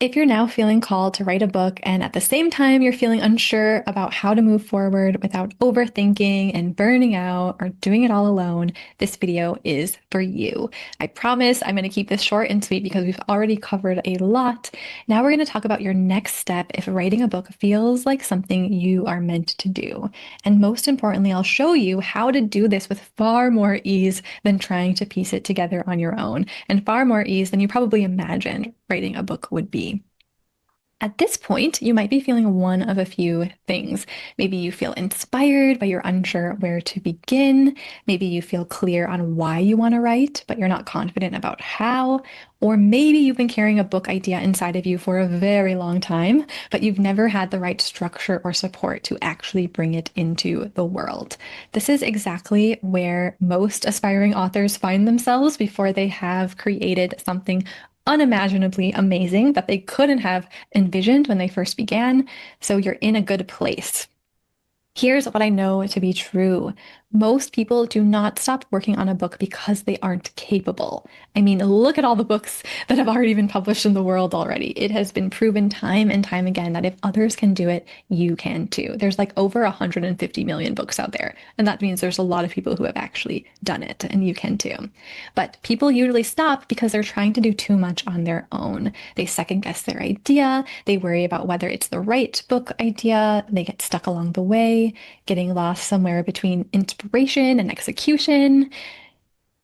If you're now feeling called to write a book and at the same time you're feeling unsure about how to move forward without overthinking and burning out or doing it all alone, this video is for you. I promise I'm going to keep this short and sweet because we've already covered a lot. Now we're going to talk about your next step if writing a book feels like something you are meant to do. And most importantly, I'll show you how to do this with far more ease than trying to piece it together on your own, and far more ease than you probably imagined writing a book would be. At this point, you might be feeling one of a few things. Maybe you feel inspired, but you're unsure where to begin. Maybe you feel clear on why you want to write, but you're not confident about how. Or maybe you've been carrying a book idea inside of you for a very long time, but you've never had the right structure or support to actually bring it into the world. This is exactly where most aspiring authors find themselves before they have created something unimaginably amazing that they couldn't have envisioned when they first began. So you're in a good place. Here's what I know to be true. Most people do not stop working on a book because they aren't capable. I mean, look at all the books that have already been published in the world already. It has been proven time and time again that if others can do it, you can too. There's like over 150 million books out there, and that means there's a lot of people who have actually done it, and you can too. But people usually stop because they're trying to do too much on their own. They second guess their idea, they worry about whether it's the right book idea, they get stuck along the way, getting lost somewhere between inspiration and execution,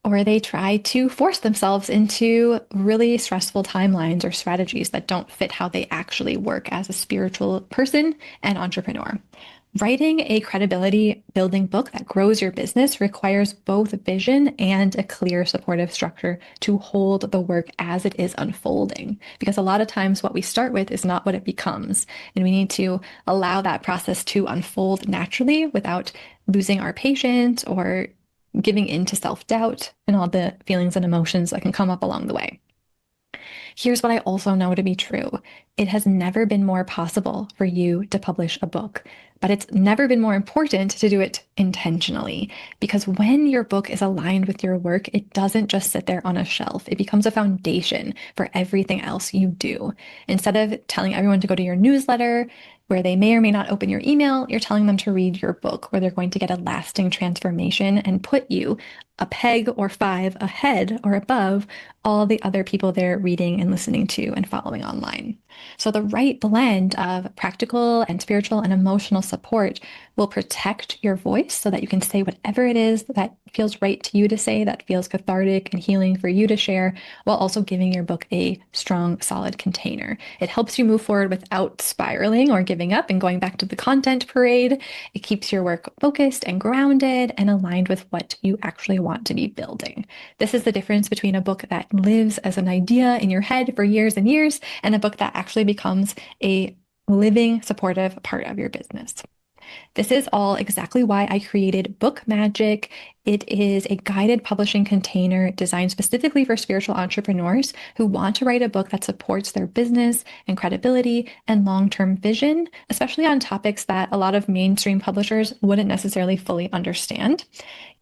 or they try to force themselves into really stressful timelines or strategies that don't fit how they actually work as a spiritual person and entrepreneur. Writing a credibility building book that grows your business requires both vision and a clear supportive structure to hold the work as it is unfolding. Because a lot of times what we start with is not what it becomes. And we need to allow that process to unfold naturally without losing our patience or giving in to self-doubt and all the feelings and emotions that can come up along the way. Here's what I also know to be true. It has never been more possible for you to publish a book, but it's never been more important to do it intentionally. Because when your book is aligned with your work, it doesn't just sit there on a shelf. It becomes a foundation for everything else you do. Instead of telling everyone to go to your newsletter, where they may or may not open your email, you're telling them to read your book, where they're going to get a lasting transformation and put you a peg or five ahead or above all the other people they're reading and listening to and following online. So the right blend of practical and spiritual and emotional support will protect your voice so that you can say whatever it is that feels right to you to say, that feels cathartic and healing for you to share, while also giving your book a strong, solid container. It helps you move forward without spiraling or giving up and going back to the content parade. It keeps your work focused and grounded and aligned with what you actually want to be building. This is the difference between a book that lives as an idea in your head for years and years and a book that actually becomes a living, supportive part of your business. This is all exactly why I created Book Magic. It is a guided publishing container designed specifically for spiritual entrepreneurs who want to write a book that supports their business and credibility and long-term vision, especially on topics that a lot of mainstream publishers wouldn't necessarily fully understand.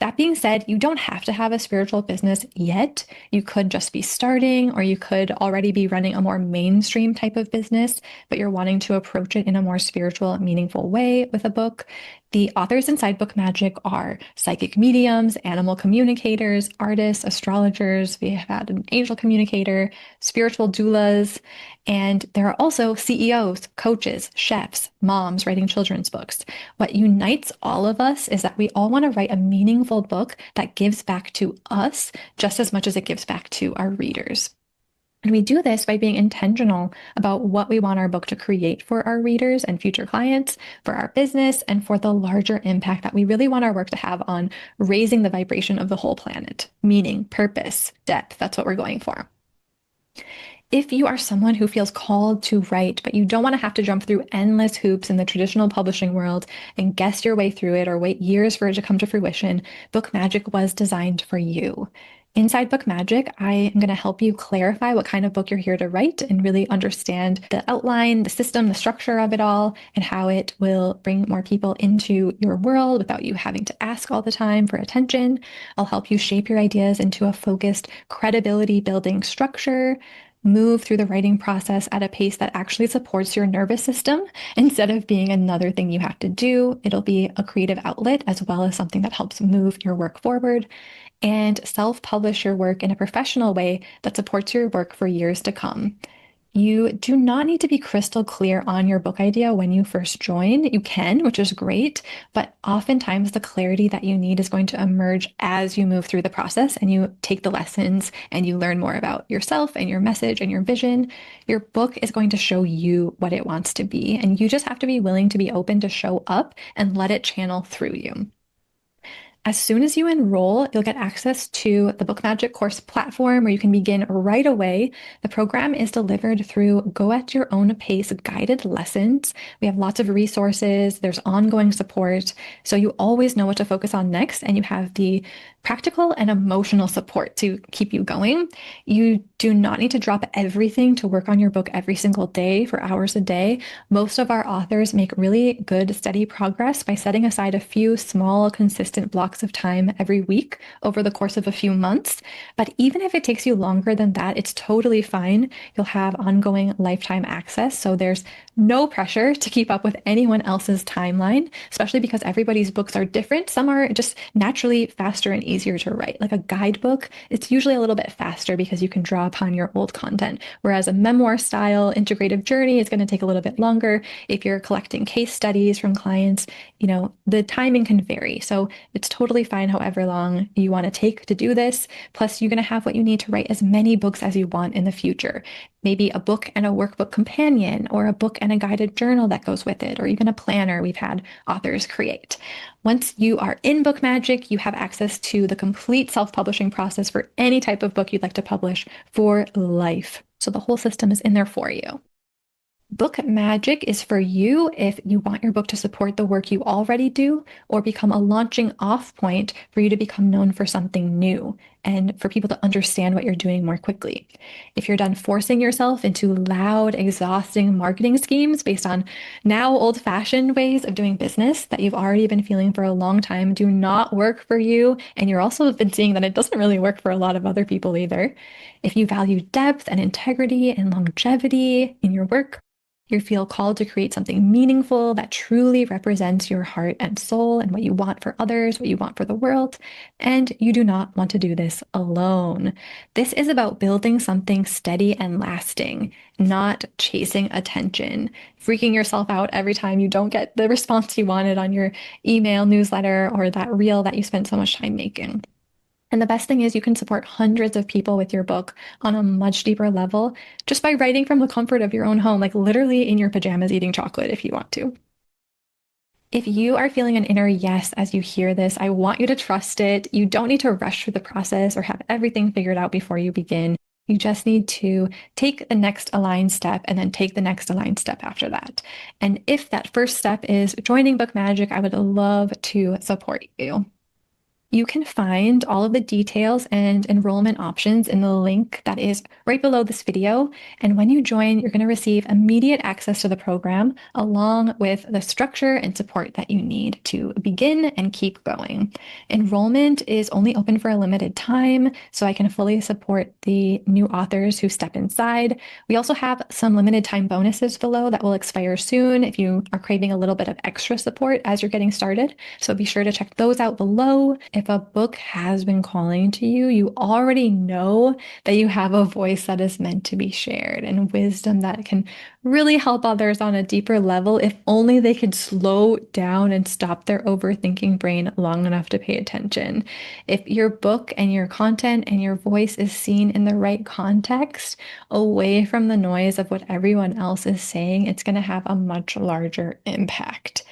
That being said, you don't have to have a spiritual business yet. You could just be starting, or you could already be running a more mainstream type of business, but you're wanting to approach it in a more spiritual, meaningful way with a book. The authors inside Book Magic are psychic mediums, animal communicators, artists, astrologers. We have had an angel communicator, spiritual doulas, and there are also CEOs, coaches, chefs, moms writing children's books. What unites all of us is that we all want to write a meaningful book that gives back to us just as much as it gives back to our readers. And we do this by being intentional about what we want our book to create for our readers and future clients, for our business, and for the larger impact that we really want our work to have on raising the vibration of the whole planet. Meaning, purpose, depth, that's what we're going for. If you are someone who feels called to write, but you don't want to have to jump through endless hoops in the traditional publishing world and guess your way through it or wait years for it to come to fruition, Book Magic was designed for you. Inside Book Magic, I am going to help you clarify what kind of book you're here to write and really understand the outline, the system, the structure of it all, and how it will bring more people into your world without you having to ask all the time for attention. I'll help you shape your ideas into a focused credibility building structure move through the writing process at a pace that actually supports your nervous system instead of being another thing you have to do. It'll be a creative outlet as well as something that helps move your work forward, and self-publish your work in a professional way that supports your work for years to come. You do not need to be crystal clear on your book idea when you first join. You can, which is great, but oftentimes the clarity that you need is going to emerge as you move through the process and you take the lessons and you learn more about yourself and your message and your vision. Your book is going to show you what it wants to be, and you just have to be willing to be open to show up and let it channel through you. As soon as you enroll, you'll get access to the Book Magic course platform where you can begin right away. The program is delivered through go at your own pace guided lessons. We have lots of resources, there's ongoing support, so you always know what to focus on next, and you have the practical and emotional support to keep you going. You do not need to drop everything to work on your book every single day for hours a day. Most of our authors make really good, steady progress by setting aside a few small, consistent blocks of time every week over the course of a few months. But even if it takes you longer than that, it's totally fine. You'll have ongoing lifetime access. So there's no pressure to keep up with anyone else's timeline, especially because everybody's books are different. Some are just naturally faster and easier to write. Like a guidebook, it's usually a little bit faster because you can draw upon your old content. Whereas a memoir style integrative journey is going to take a little bit longer. If you're collecting case studies from clients, the timing can vary. So it's totally fine however long you want to take to do this. Plus, you're going to have what you need to write as many books as you want in the future. Maybe a book and a workbook companion, or a book and a guided journal that goes with it, or even a planner we've had authors create. Once you are in Book Magic, you have access to the complete self-publishing process for any type of book you'd like to publish for life. So the whole system is in there for you. Book Magic is for you if you want your book to support the work you already do or become a launching off point for you to become known for something new and for people to understand what you're doing more quickly. If you're done forcing yourself into loud, exhausting marketing schemes based on now old-fashioned ways of doing business that you've already been feeling for a long time do not work for you, and you're also been seeing that it doesn't really work for a lot of other people either. If you value depth and integrity and longevity in your work, you feel called to create something meaningful that truly represents your heart and soul and what you want for others, what you want for the world, and you do not want to do this alone. This is about building something steady and lasting, not chasing attention, freaking yourself out every time you don't get the response you wanted on your email newsletter or that reel that you spent so much time making. And the best thing is you can support hundreds of people with your book on a much deeper level just by writing from the comfort of your own home, like literally in your pajamas eating chocolate if you want to. If you are feeling an inner yes as you hear this, I want you to trust it. You don't need to rush through the process or have everything figured out before you begin. You just need to take the next aligned step and then take the next aligned step after that. And if that first step is joining Book Magic, I would love to support you. You can find all of the details and enrollment options in the link that is right below this video. And when you join, you're going to receive immediate access to the program, along with the structure and support that you need to begin and keep going. Enrollment is only open for a limited time, so I can fully support the new authors who step inside. We also have some limited time bonuses below that will expire soon if you are craving a little bit of extra support as you're getting started. So be sure to check those out below. If a book has been calling to you, you already know that you have a voice that is meant to be shared and wisdom that can really help others on a deeper level if only they could slow down and stop their overthinking brain long enough to pay attention. If your book and your content and your voice is seen in the right context, away from the noise of what everyone else is saying, it's going to have a much larger impact.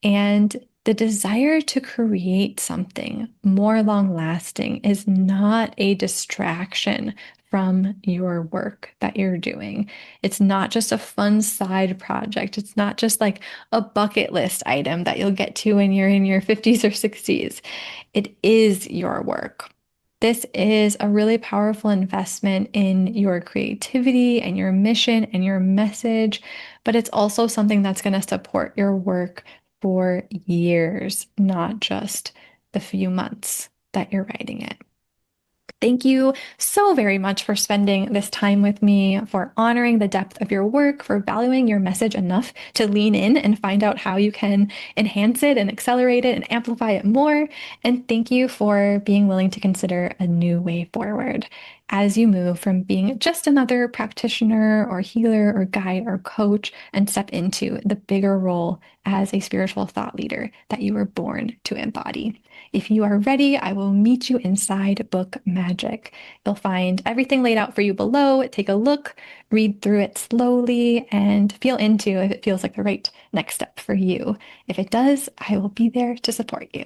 And the desire to create something more long lasting is not a distraction from your work that you're doing. It's not just a fun side project. It's not just like a bucket list item that you'll get to when you're in your 50s or 60s. It is your work. This is a really powerful investment in your creativity and your mission and your message, but it's also something that's going to support your work for years, not just the few months that you're writing it. Thank you so very much for spending this time with me, for honoring the depth of your work, for valuing your message enough to lean in and find out how you can enhance it and accelerate it and amplify it more. And thank you for being willing to consider a new way forward as you move from being just another practitioner or healer or guide or coach and step into the bigger role as a spiritual thought leader that you were born to embody. If you are ready, I will meet you inside Book Magic. You'll find everything laid out for you below. Take a look, read through it slowly, and feel into if it feels like the right next step for you. If it does, I will be there to support you.